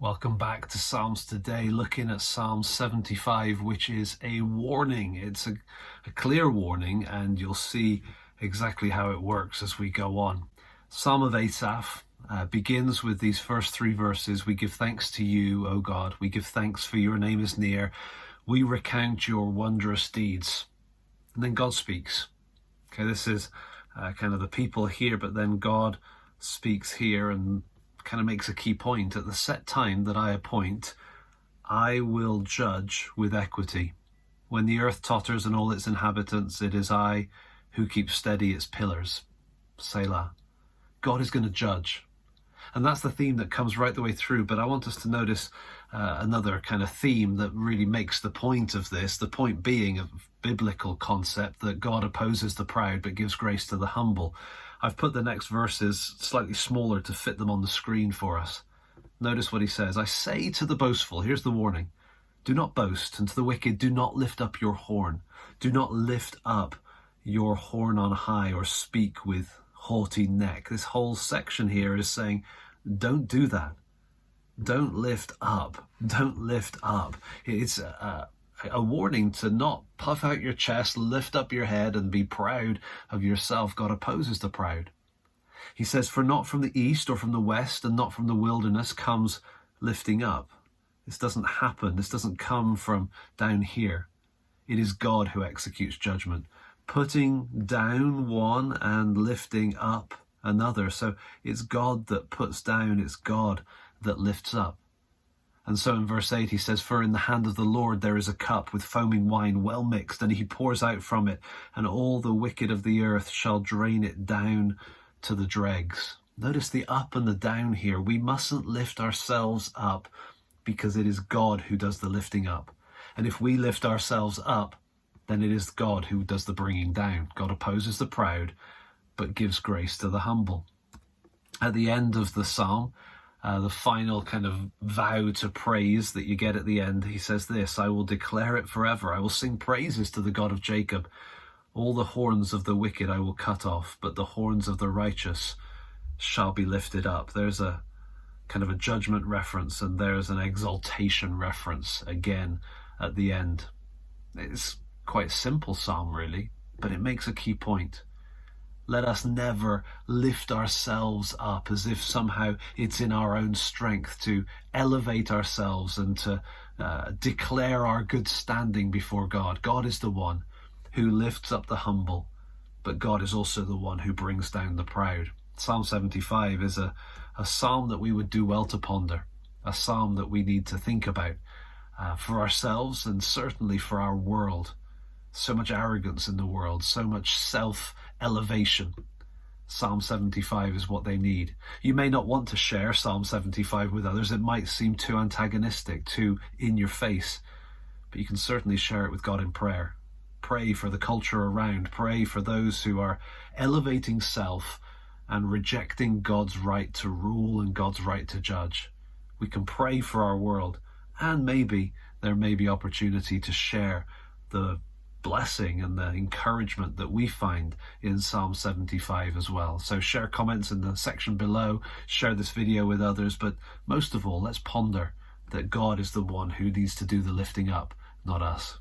Welcome back to Psalms today, looking at Psalm 75, which is a warning. It's a clear warning, and you'll see exactly how it works as we go on. Psalm of Asaph begins with these first three verses. We give thanks to you, O God. We give thanks for your name is near. We recount your wondrous deeds. And then God speaks. Okay, this is kind of the people here, but then God speaks here and kind of makes a key point. At the set time that I appoint, I will judge with equity. When the earth totters and all its inhabitants, it is I who keep steady its pillars. Selah. God is going to judge. And that's the theme that comes right the way through. But I want us to notice another kind of theme that really makes the point of this, the point being a biblical concept that God opposes the proud but gives grace to the humble. I've put the next verses slightly smaller to fit them on the screen for us. Notice what he says. I say to the boastful, here's the warning, do not boast, and to the wicked, do not lift up your horn. Do not lift up your horn on high or speak with haughty neck. This whole section here is saying, don't do that. Don't lift up. Don't lift up. It's a warning to not puff out your chest, lift up your head and be proud of yourself. God opposes the proud. He says, for not from the east or from the west and not from the wilderness comes lifting up. This doesn't happen. This doesn't come from down here. It is God who executes judgment, putting down one and lifting up another. So it's God that puts down. It's God that lifts up. And so in verse 8 he says, for in the hand of the Lord there is a cup with foaming wine well mixed, and he pours out from it, and all the wicked of the earth shall drain it down to the dregs. Notice the up and the down here. We mustn't lift ourselves up because it is God who does the lifting up. And if we lift ourselves up, then it is God who does the bringing down. God opposes the proud, but gives grace to the humble. At the end of the psalm, the final kind of vow to praise that you get at the end, he says this, I will declare it forever. I will sing praises to the God of Jacob. All the horns of the wicked I will cut off, but the horns of the righteous shall be lifted up. There's a kind of a judgment reference, and there's an exaltation reference again at the end. It's quite a simple psalm, really, but it makes a key point. Let us never lift ourselves up as if somehow it's in our own strength to elevate ourselves and to declare our good standing before God. God is the one who lifts up the humble, but God is also the one who brings down the proud. Psalm 75 is a psalm that we would do well to ponder, a psalm that we need to think about for ourselves and certainly for our world. So much arrogance in the world, so much self-elevation. Psalm 75 is what they need. You may not want to share Psalm 75 with others. It might seem too antagonistic, too in your face, but you can certainly share it with God in prayer. Pray for the culture around. Pray for those who are elevating self and rejecting God's right to rule and God's right to judge. We can pray for our world, and maybe there may be opportunity to share the blessing and the encouragement that we find in Psalm 75 as well. So share comments in the section below, share this video with others, but most of all, let's ponder that God is the one who needs to do the lifting up, not us.